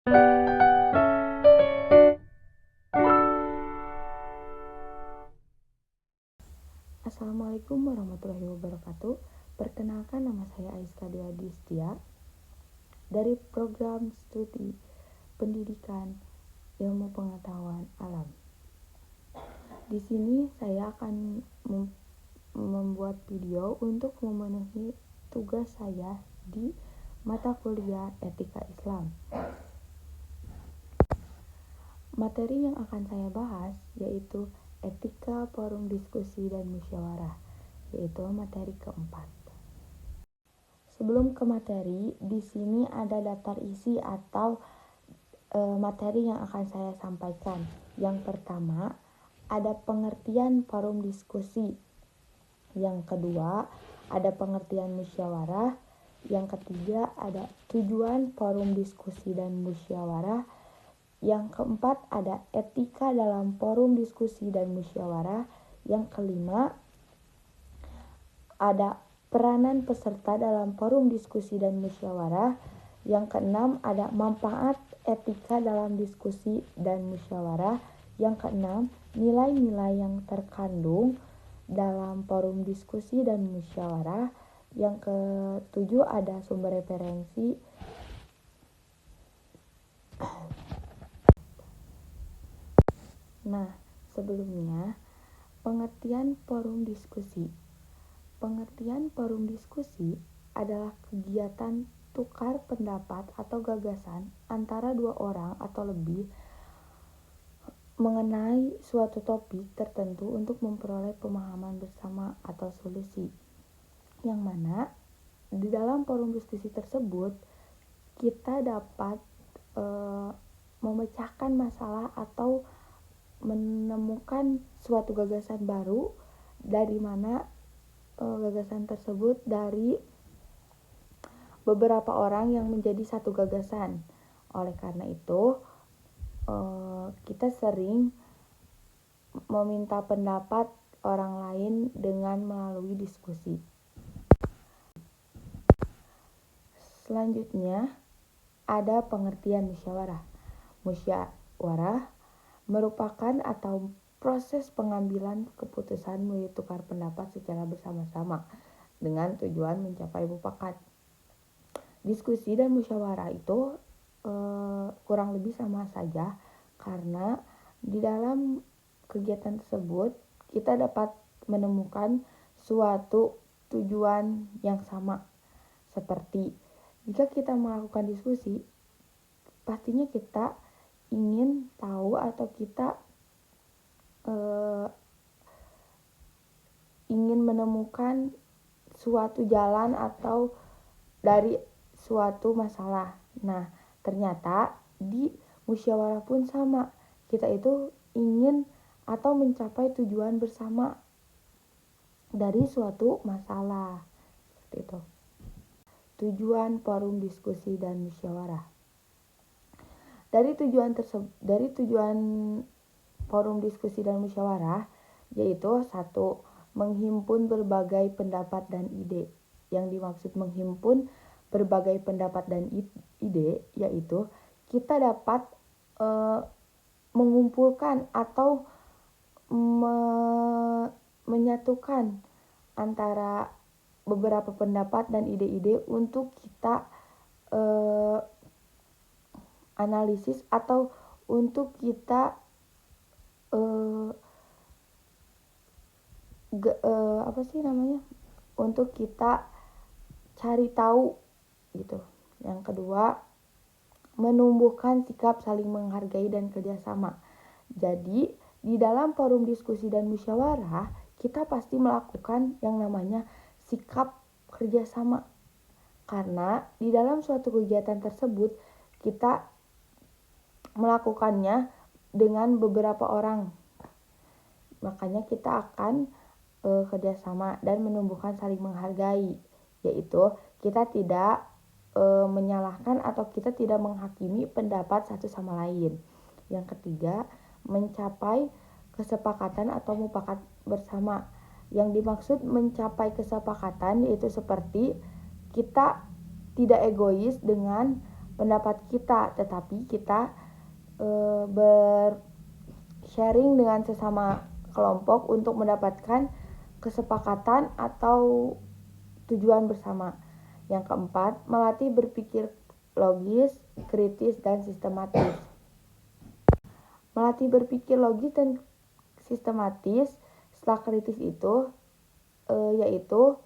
Assalamualaikum warahmatullahi wabarakatuh. Perkenalkan, nama saya Aiska Dea Distia dari program studi pendidikan ilmu pengetahuan alam. Di sini saya akan membuat video untuk memenuhi tugas saya di mata kuliah Etika Islam. Materi yang akan saya bahas yaitu etika, forum diskusi, dan musyawarah, yaitu materi keempat. Sebelum ke materi, di sini ada daftar isi atau materi yang akan saya sampaikan. Yang pertama, ada pengertian forum diskusi. Yang kedua, ada pengertian musyawarah. Yang ketiga, ada tujuan forum diskusi dan musyawarah. Yang keempat, ada etika dalam forum diskusi dan musyawarah. Yang kelima, ada peranan peserta dalam forum diskusi dan musyawarah. Yang keenam, ada manfaat etika dalam diskusi dan musyawarah. Yang keenam, nilai-nilai yang terkandung dalam forum diskusi dan musyawarah. Yang ketujuh, ada sumber referensi. Nah, sebelumnya, pengertian forum diskusi. Pengertian forum diskusi adalah kegiatan tukar pendapat atau gagasan antara dua orang atau lebih mengenai suatu topik tertentu untuk memperoleh pemahaman bersama atau solusi. Yang mana di dalam forum diskusi tersebut kita dapat memecahkan masalah atau menemukan suatu gagasan baru, dari mana gagasan tersebut dari beberapa orang yang menjadi satu gagasan. Oleh karena itu, kita sering meminta pendapat orang lain dengan melalui diskusi. Selanjutnya, ada pengertian musyawarah. Musyawarah merupakan atau proses pengambilan keputusan melalui tukar pendapat secara bersama-sama dengan tujuan mencapai mufakat. Diskusi dan musyawarah itu kurang lebih sama saja, karena di dalam kegiatan tersebut kita dapat menemukan suatu tujuan yang sama. Seperti jika kita melakukan diskusi, pastinya kita ingin tahu atau kita ingin menemukan suatu jalan atau dari suatu masalah. Nah, ternyata di musyawarah pun sama. Kita itu ingin atau mencapai tujuan bersama dari suatu masalah. Seperti itu. Tujuan forum diskusi dan musyawarah. Dari tujuan forum diskusi dan musyawarah yaitu satu, menghimpun berbagai pendapat dan ide. Yang dimaksud menghimpun berbagai pendapat dan ide yaitu kita dapat mengumpulkan atau menyatukan antara beberapa pendapat dan ide-ide untuk kita analisis atau untuk kita untuk kita cari tahu gitu. Yang kedua, menumbuhkan sikap saling menghargai dan kerjasama. Jadi di dalam forum diskusi dan musyawarah kita pasti melakukan yang namanya sikap kerjasama, karena di dalam suatu kegiatan tersebut kita melakukannya dengan beberapa orang. Makanya kita akan kerjasama dan menumbuhkan saling menghargai, yaitu kita tidak menyalahkan atau kita tidak menghakimi pendapat satu sama lain. Yang ketiga, mencapai kesepakatan atau mufakat bersama. Yang dimaksud mencapai kesepakatan yaitu seperti kita tidak egois dengan pendapat kita, tetapi kita bersharing dengan sesama kelompok untuk mendapatkan kesepakatan atau tujuan bersama. Yang keempat, melatih berpikir logis, kritis, dan sistematis. Melatih berpikir logis dan sistematis setelah kritis itu yaitu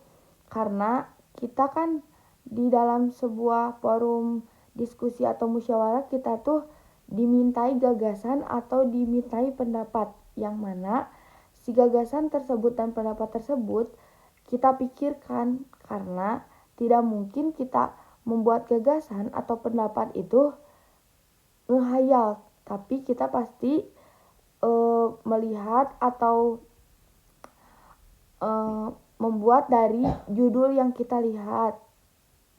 karena kita kan di dalam sebuah forum diskusi atau musyawarah kita tuh dimintai gagasan atau dimintai pendapat yang mana si gagasan tersebut dan pendapat tersebut kita pikirkan, karena tidak mungkin kita membuat gagasan atau pendapat itu ngehayal, tapi kita pasti melihat atau membuat dari judul yang kita lihat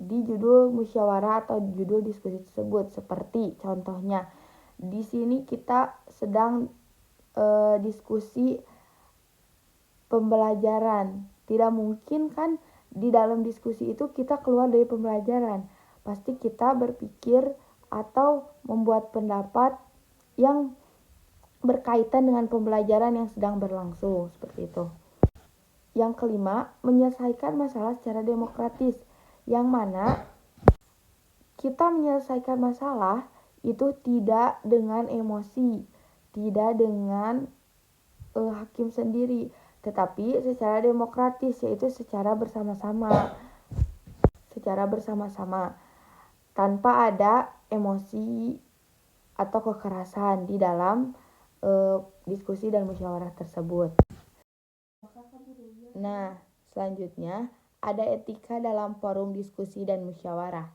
di judul musyawarah atau judul diskusi tersebut. Seperti contohnya di sini kita sedang diskusi pembelajaran. Tidak mungkin kan di dalam diskusi itu kita keluar dari pembelajaran. Pasti kita berpikir atau membuat pendapat yang berkaitan dengan pembelajaran yang sedang berlangsung, seperti itu. Yang kelima, menyelesaikan masalah secara demokratis, yang mana kita menyelesaikan masalah itu tidak dengan emosi, tidak dengan hakim sendiri, tetapi secara demokratis, yaitu secara bersama-sama tanpa ada emosi atau kekerasan di dalam diskusi dan musyawarah tersebut. Nah, selanjutnya ada etika dalam forum diskusi dan musyawarah.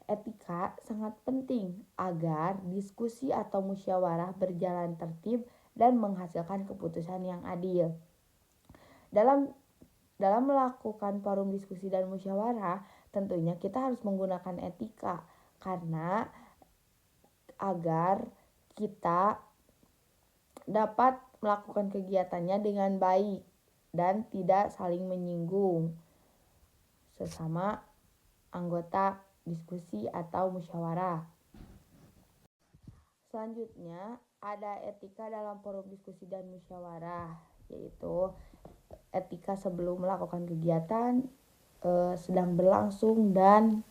Etika sangat penting agar diskusi atau musyawarah berjalan tertib dan menghasilkan keputusan yang adil. Dalam melakukan forum diskusi dan musyawarah, tentunya kita harus menggunakan etika karena agar kita dapat melakukan kegiatannya dengan baik dan tidak saling menyinggung sesama anggota diskusi atau musyawarah. Selanjutnya ada etika dalam forum diskusi dan musyawarah, yaitu etika sebelum melakukan kegiatan, sedang berlangsung, dan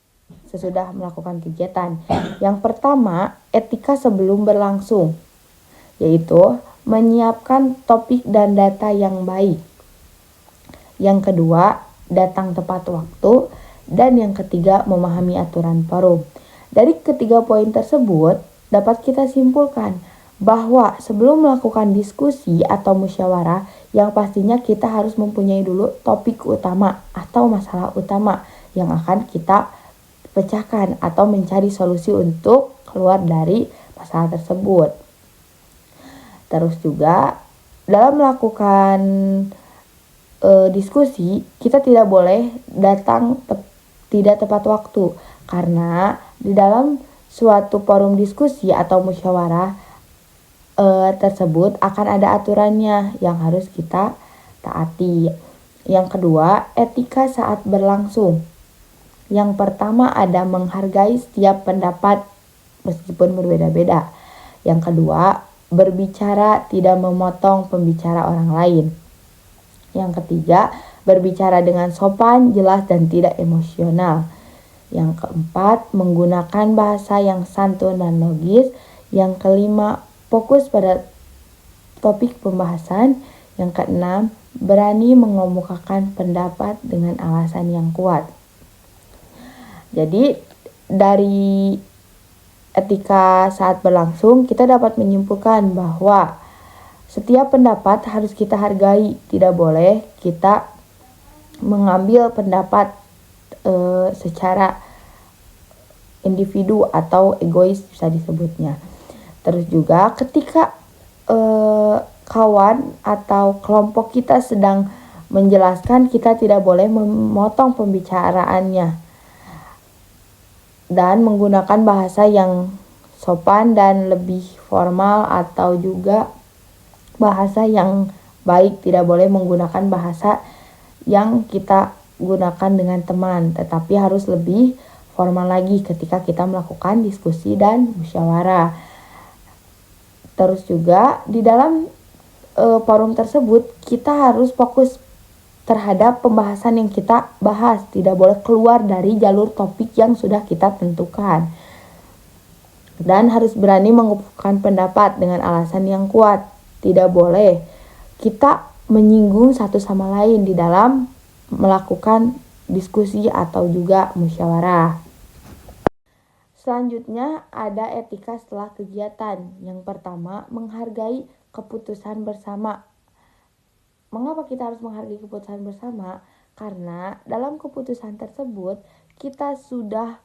sesudah melakukan kegiatan. Yang pertama, etika sebelum berlangsung, yaitu menyiapkan topik dan data yang baik. Yang kedua, datang tepat waktu. Dan yang ketiga, memahami aturan forum. Dari ketiga poin tersebut, dapat kita simpulkan bahwa sebelum melakukan diskusi atau musyawarah, yang pastinya kita harus mempunyai dulu topik utama atau masalah utama yang akan kita pecahkan atau mencari solusi untuk keluar dari masalah tersebut. Terus juga dalam melakukan diskusi, kita tidak boleh datang tidak tepat waktu, karena di dalam suatu forum diskusi atau musyawarah tersebut akan ada aturannya yang harus kita taati. Yang kedua, etika saat berlangsung. Yang pertama ada menghargai setiap pendapat meskipun berbeda-beda. Yang kedua, berbicara tidak memotong pembicara orang lain. Yang ketiga, berbicara dengan sopan, jelas, dan tidak emosional. Yang keempat, menggunakan bahasa yang santun dan logis. Yang kelima, fokus pada topik pembahasan. Yang keenam, berani mengemukakan pendapat dengan alasan yang kuat. Jadi, dari etika saat berlangsung, kita dapat menyimpulkan bahwa setiap pendapat harus kita hargai, tidak boleh kita mengambil pendapat secara individu atau egois bisa disebutnya. Terus juga ketika kawan atau kelompok kita sedang menjelaskan, kita tidak boleh memotong pembicaraannya dan menggunakan bahasa yang sopan dan lebih formal atau juga bahasa yang baik. Tidak boleh menggunakan bahasa yang kita gunakan dengan teman, tetapi harus lebih formal lagi ketika kita melakukan diskusi dan musyawarah. Terus juga di dalam forum tersebut kita harus fokus terhadap pembahasan yang kita bahas, tidak boleh keluar dari jalur topik yang sudah kita tentukan. Dan harus berani mengungkapkan pendapat dengan alasan yang kuat. Tidak boleh kita menyinggung satu sama lain di dalam melakukan diskusi atau juga musyawarah. Selanjutnya ada etika setelah kegiatan. Yang pertama, menghargai keputusan bersama. Mengapa kita harus menghargai keputusan bersama? Karena dalam keputusan tersebut kita sudah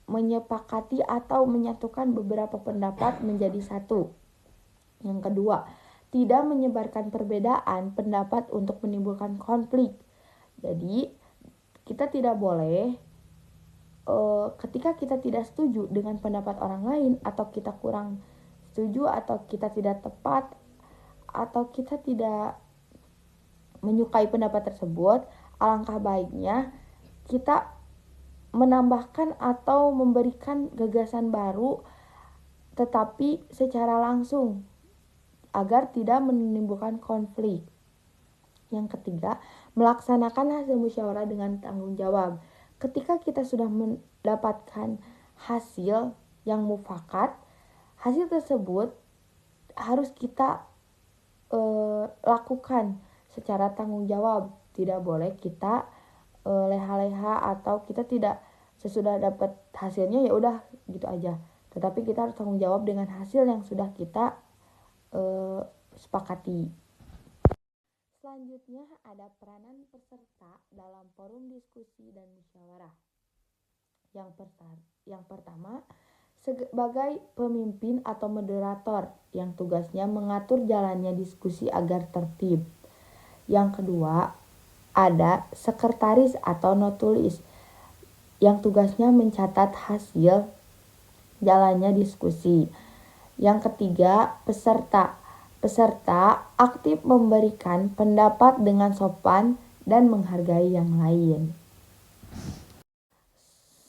menyepakati atau menyatukan beberapa pendapat menjadi satu. Yang kedua, tidak menyebarkan perbedaan pendapat untuk menimbulkan konflik. Jadi, kita tidak boleh ketika kita tidak setuju dengan pendapat orang lain, atau kita kurang setuju, atau kita tidak tepat, atau kita tidak menyukai pendapat tersebut, alangkah baiknya kita menambahkan atau memberikan gagasan baru tetapi secara langsung agar tidak menimbulkan konflik. Yang ketiga, melaksanakan hasil musyawarah dengan tanggung jawab. Ketika kita sudah mendapatkan hasil yang mufakat, hasil tersebut harus kita lakukan secara tanggung jawab. Tidak boleh kita leha-leha atau kita tidak sesudah dapat hasilnya ya udah gitu aja. Tetapi kita harus tanggung jawab dengan hasil yang sudah kita sepakati. Selanjutnya ada peranan peserta dalam forum diskusi dan musyawarah. Yang pertama, sebagai pemimpin atau moderator yang tugasnya mengatur jalannya diskusi agar tertib. Yang kedua, ada sekretaris atau notulis yang tugasnya mencatat hasil jalannya diskusi. Yang ketiga, peserta. Peserta aktif memberikan pendapat dengan sopan dan menghargai yang lain.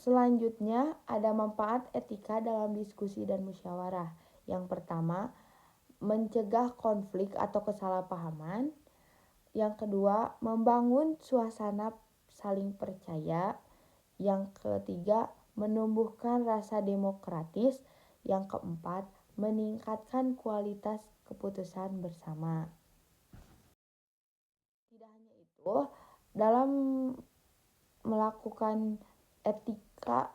Selanjutnya, ada manfaat etika dalam diskusi dan musyawarah. Yang pertama, mencegah konflik atau kesalahpahaman. Yang kedua, membangun suasana saling percaya. Yang ketiga, menumbuhkan rasa demokratis. Yang keempat, meningkatkan kualitas keputusan bersama. Tidak hanya itu, dalam melakukan etika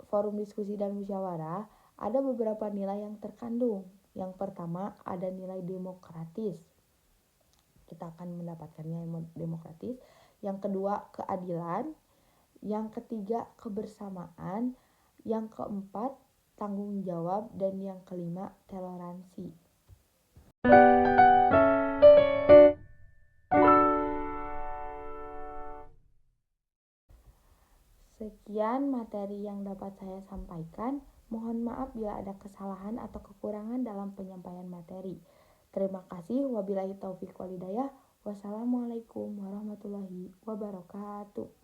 forum diskusi dan musyawarah, ada beberapa nilai yang terkandung. Yang pertama, ada nilai demokratis. Kita akan mendapatkannya demokratis. Yang kedua, keadilan. Yang ketiga, kebersamaan. Yang keempat, tanggung jawab. Dan yang kelima, toleransi. Sekian materi yang dapat saya sampaikan. Mohon maaf bila ada kesalahan atau kekurangan dalam penyampaian materi. Terima kasih. Wabillahi taufiq walhidayah. Wassalamualaikum warahmatullahi wabarakatuh.